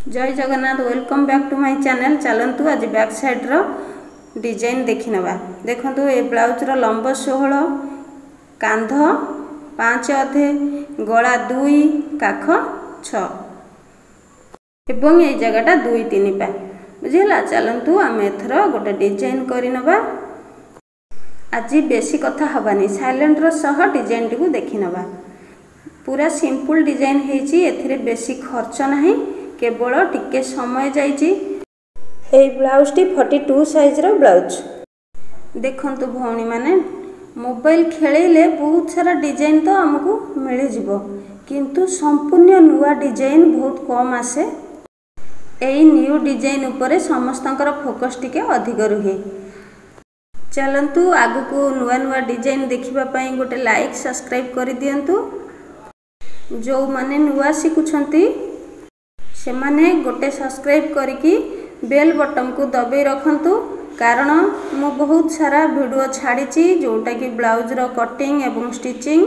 जय Jagannath welcome back to my channel. चलतु आज बैक साइड रो डिजाइन देखि नबा। देखंतु ए ब्लाउज रो लंब 16, कांध 5 अधे, गला 2, काख 6 एवं ए जगहटा 2-3 पा बुझिला। चलतु आम एथर गोटे डिजाइन करि नबा। आज बेसी कथा हबानी साइलेंट रो सह डिजाइन टी देखि नबा। पूरा सिंपल डिजाइन हेची, एथिरे बेसी खर्च नाही, केवल टिके समय जाइची। ए ब्लाउज टी 42 साइज रो ब्लाउज। देखंतु भौणी माने मोबाइल खेलेले बहुत सारा डिजाइन तो हमकु मिल जिवो, किंतु संपूर्ण नुआ डिजाइन बहुत कम आसे। एई न्यू डिजाइन उपरे समस्तंकर फोकस टिके अधिक रुहे। चलंतु आगु नुआ नुआ डिजाइन देखिबा पई गोटे लाइक सब्सक्राइब करि दियंतु। जो माने नुआ सिखुछंती से माने गोटे सब्सक्राइब करिकी बेल बटन को दबे रखंतु, कारण मु बहुत सारा वीडियो छाड़ीची जोटा कि ब्लाउज रो कटिंग एवं स्टिचिंग।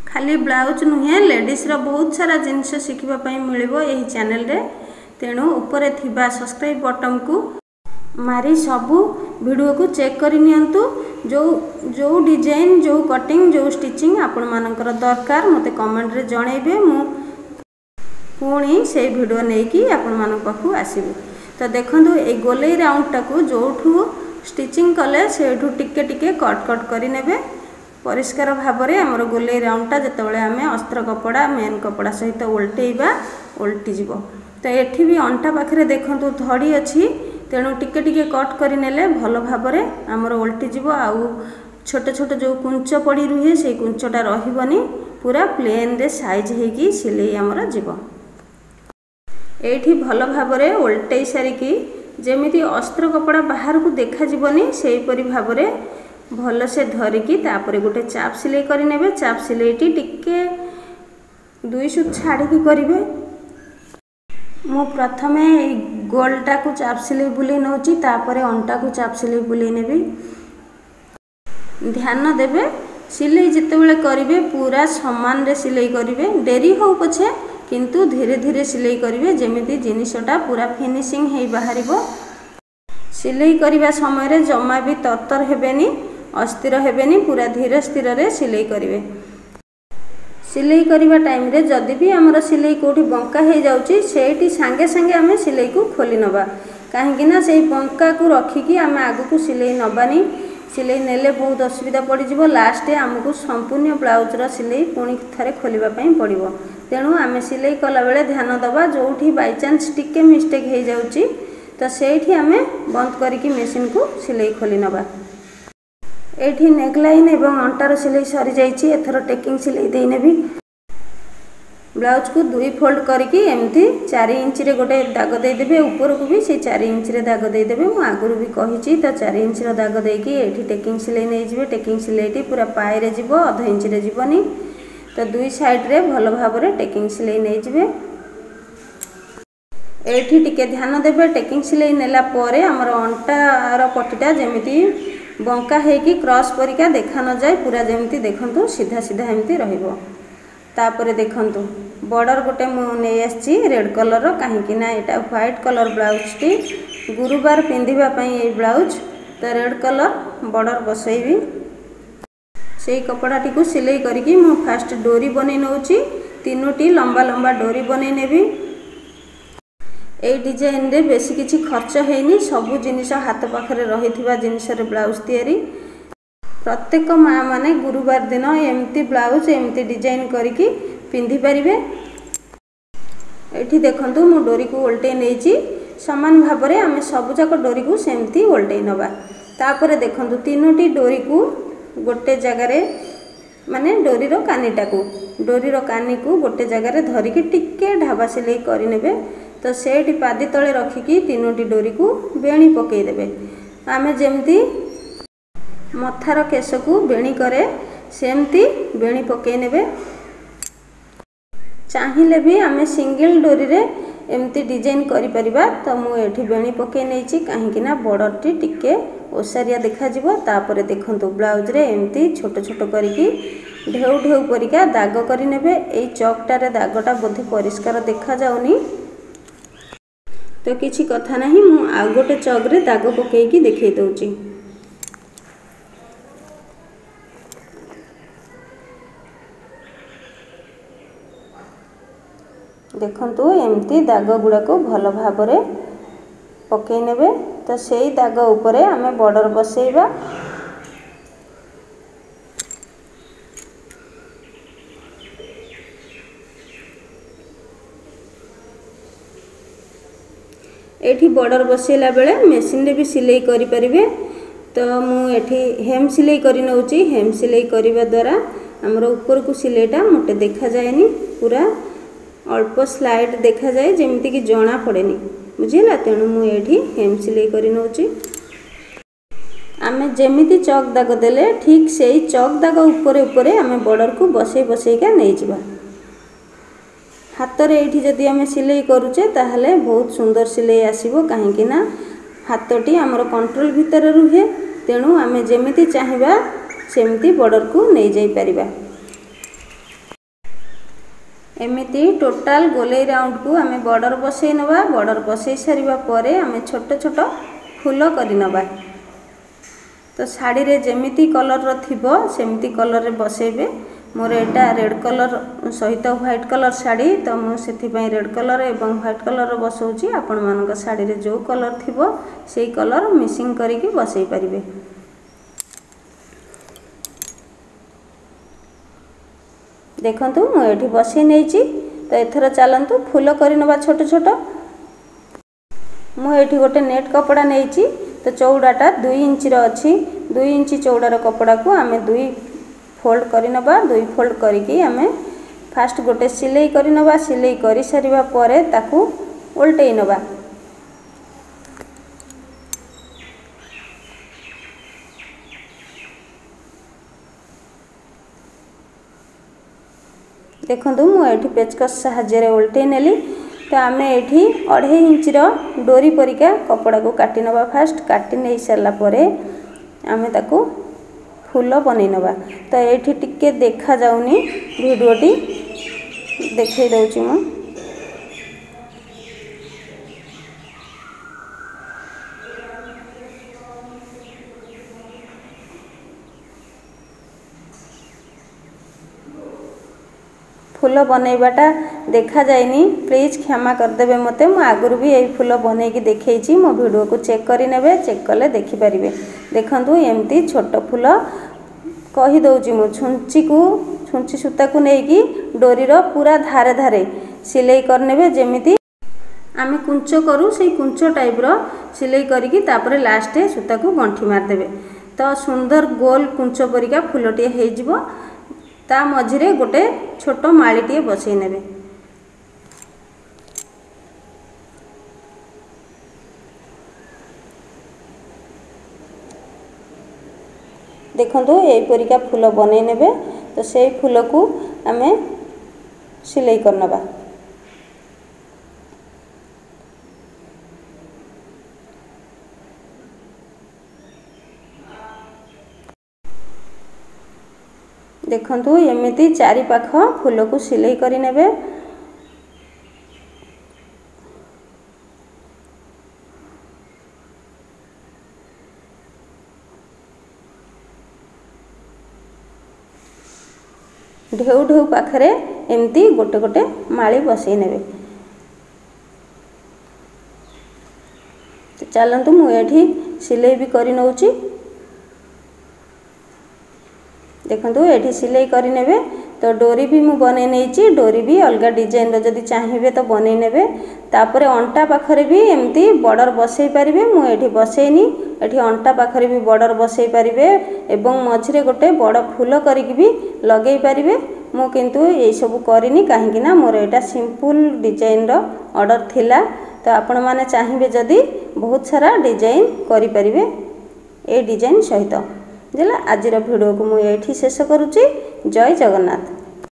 खाली ब्लाउज नुहे लेडीज रो बहुत सारा जिनिस शिखिबा पई मिलिबो एही चैनल रे। तेणु ऊपर थिबा सब्सक्राइब बटन को मारी सबू वीडियो को चेक करि नियंतु। जो डिजाइन, जो कटिंग, जो स्टिचिंग आपण मानकर दरकार मते कमेंट रे जणैबे। मु पुणी से वीडियो नहीं कि आपण मान पाखु आसीबे। तो देखंतु ए गोलाई राउंड टाकू जोठू स्टिचिंग कले सेठू टिके टिके कट कट करि नेबे परिष्कार भाबरे। हमर गोलाई राउंड टा जतबेले हमें अस्त्र कपड़ा मेन कपड़ा सहित उल्टेइबा उल्टी जिवो। तो एठी भी अंटा पाखरे देखंतु धड़ी अछि, तेणु टिके टिके कट करि नेले भलो भाबरे हमर उल्टी जिवो। आउ छोट छोट जो कुंच पड़ी रुहे से कुंचटा रहिबनी, पूरा प्लेन रे साइज हेकी सिलाई हमर जिवो। एठी भलो भाबरे उल्टेई सारिकी जेमिति अस्त्र कपड़ा बाहर को देखा जिवनी सेही परि भाबरे भलो से धरिकी तापरे गोटे चाप सिलाई करि नेबे। चाप सिलाईटी टिके 2 सुत छाड़ीकी करिवे। मु प्रथमे गोलटा को चाप सिलाई बुले नउची, तापरे अंटा को चाप सिलाई बुले नेबी। ध्यान देबे सिलाई जितेबेले करिवे पूरा समान रे सिलाई करिवे। डेरी हो पछे किंतु धीरे धीरे सिलाई करिवे, जेमिति जिनिसटा पूरा फिनिशिंग हेई बाहरिबो। सिलाई करिवा समय रे जमा भी तरतर हेबेनी, अस्थिर हेबेनी, पूरा धीरे स्थिर रे सिलाई करिवे। सिलाई करिवा टाइम रे जदि भी हमर सिलाई कोठी बंका हे जाउची सेठी संगे संगे हमें सिलाई को खोली नबा, काहेकि ना सेही बंका को रखिकी हमें आगु को सिलाई नबानी। सिलाई नेले बहुत असुविधा पड़ी जिवो। लास्ट हमको संपूर्ण ब्लाउज रो सिलाई पुणी थरे खोलिबा पई पड़िबो। तेणु आमे सिलाई कला बेले ध्यान दबा, जोठी बाय चांस टिके मिस्टेक हे जाउची तो सेठी हमें बंद करिकी मशीन को सिलाई खोली नबा। एठी नेक लाइन एवं अंटार सिलाई सरी जाइछि। एथर टेकिंग सिलाई देई नेबी। ब्लाउज को 2 फोल्ड करके एमती 4 इंच रे गोटे दाग दे देबे। ऊपर को भी से 4 इंच रे दाग दे देबे। मु आगुरु भी कहिछि तो 4 इंच रो दाग देकी एठी टेकिंग सिलाई नै जिवे। टेकिंग सिलाईटी पूरा पाए रे जिवो, आधा इंच रे जिवोनी। तो 2 साइड रे भलो भाबरे टेकिंग सिलाई नै जिवे। एठी टिके ध्यान देबे। टेकिंग सिलाई नेला परे हमर अंटार पट्टीटा जेमिति बंका हेकी क्रॉस परिका देखा न जाए, पूरा जेमिति देखंतु सीधा सीधा एमती रहिबो। तापरे देखंतु बॉर्डर गोटे मु नै आछि रेड कलर रो, काहेकि ना एटा व्हाइट कलर ब्लाउज टी गुरुवार पिंधिबा पई ए ब्लाउज। तो रेड कलर बॉर्डर बसैबी। सेही कपड़ाटी को सिलाई करिकी मु फास्ट डोरी बनै नउची। 3टी लंबा लंबा डोरी बनै नेबी। ए डिजाइन रे बेसी किछि खर्च हेनी, सबु जिनिस हाथ पाखरे रहिथिबा जिनिस रे ब्लाउज तयारी। प्रत्येक माँ माने गुरुवार दिन एमती ब्लाउज एमती डिजाइन करिकी पिंधि परिबे। एठी देखंतु मु डोरी को उल्टे नेची समान भाबरे आमे सब जाक डोरी को सेमती उल्टे नबा। तापरे देखंतु 3टी डोरी को गोटे जगह रे माने डोरी रो कानी को गोटे जगह रे धरिकी टिके ढाबा सिलाई करि नेबे। तो सेठी पादी तळे रखिकी 3टी डोरी को बेणी पकेई देबे। आमे जेमती मथार केस को बेणी करे सेमती बेणी पकेई नेबे। चाहिए भी आमे सिंगल डोरी रे एमती डिजाइन करि परिबा। तो मु एठी बेणी पकेई नेछि, काहेकि ना बॉर्डर टी टिके ओसारिया देखा जिवो। तापरे देखंतु ब्लाउज रे एमती छोट छोट करिकी ढेउ ढेउ परिका दाग करि नेबे। एई चौकटा रे दागटा बोधे परिष्कार देखा जाउनी, तो किसी कथा नहीं, मु आ गोटे चक रे दाग पकेकी देखै दउची। देखंतु एमती दाग गुड़ाक भल भाव पकई नेबे। तो सेई दाग उपरे आमे बॉर्डर बसेइबा। एठी बॉर्डर बसेला बेले मेसिन रे भी सिलाई करि परिबे। तो मु एठी हेम सिलाई करि नउची। हेम सिलाई करिबा द्वारा हमर ऊपर को सिलाईटा मोटे देखा जायनी, पूरा अल्प स्लाइड देखा जाए, जेमती कि जना पड़ेनी, बुझिला। तेणु मु एठी हेम सिलाई करि नउची। आमे जेमिति चक दाग देले ठीक सेई चक दाग ऊपरे ऊपरे आमे बॉर्डर को बसई बसई का नै जिबा। हाथ रे एठी जदि आमे सिलाई करूचे ताहले बहुत सुंदर सिलाई आसीबो, काहेकि ना हाथटी हमर कंट्रोल भितर रुहे। तेणु आमे जेमिति चाहिबा सेमिति बॉर्डर को नै जाई परिबा। एमिति टोटाल गोलाई राउंड को आमे बॉर्डर बसई नबा। बॉर्डर बसई सारिबा परे आमे छोट छोट फूल करि नबा। तो साड़ी रे जेमिति कलर रो थिबो सेमिति कलर रे बसेबे। मोर एटा रेड कलर सहित व्हाइट कलर साड़ी, तो मु सेथि पई रेड कलर एवं व्हाइट कलर रो बसौची। आपण मानक साड़ी रे जो कलर थिबो सेई कलर मिक्सिंग करिकि बसई परिबे। देखंतु मु एठी बसई नेची। तो एथर चलंतु फूल करि नबा छोट छोट। मु एठी गोटे नेट कपड़ा नेची। तो चौड़ाटा 2 इंच रो अछि। 2 इंच चौड़ार कपड़ा को आमे 2 फोल्ड करि नबा। 2 फोल्ड करिकि आमे फास्ट गोटे सिलाई करि नबा। सिलाई करि सारिबा परे ताकू उल्टेई नबा। देखंतु मु एठी पेचकस साहाय्य रे उल्टेई नेली। तो आमे एठी 2.5 इंच रो डोरी परिका कपड़ा को काटी नबा। फास्ट काटी नै सरला परे आमे ताकू फूल बनै नबा। तो एठी टिके देखा जाउनी, वीडियोटी देखै दउची मु। फूल बनैबाटा देखा जायनी, प्लीज क्षमा करदेबे मते। मु आगुर भी एई फूल बनैकी देखैची। मो वीडियो को चेक करि नेबे, चेक कले देखि परिबे। देखंतु एमती छोट फूल कहि दउची मु। छुंची सूता को नेकी डोरी रो पूरा धारे धारे सिलाई कर नेबे। जेमिति आमे कुंचो करू सेई कुंचो टाइप रो सिलाई करिकि तापरे लास्ट सूता को गंठी मार देबे। तो सुंदर गोल कुंचो परिका फूलटी हेइ जिवो। ता मझिरे गोटे छोट माळीटी बसई नेबे। देखंतु एई परिका फूल बनै नेबे। तो सेई फूल को आमे सिलाई कर नबा। देखंतु एमिति चारि पाख फूल को सिलाई करि नेबे। ढेउ ढेउ पाखरे एमती गोटे गोटे माली बसई नेबे। तो चलंतु मु एठी सिलाई भी करि नउची। देखंतु एठी सिलाई करि नेबे। तो डोरी भी मु बनै नेची। डोरी भी अलग डिजाइन रो जदी चाहिबे तो बनै नेबे। तापरे अंटा पाखरे भी एमती बॉर्डर बसई परिबे। मु एठी बसैनी। एठी अंटा पाखरे भी बॉर्डर बसई परिबे एवं मझिरे गोटे बड़ फूल करिकि भी लगेई परिबे। मु किंतु एई सब करिनी, काहेकि ना मोर एटा सिंपल डिजाइन रो ऑर्डर थिला। तो आपण माने चाहिबे जदी बहुत सारा डिजाइन करि परिबे ए डिजाइन सहित। जला आजिर वीडियो को मु एठी शेष करूची। जय जगन्नाथ।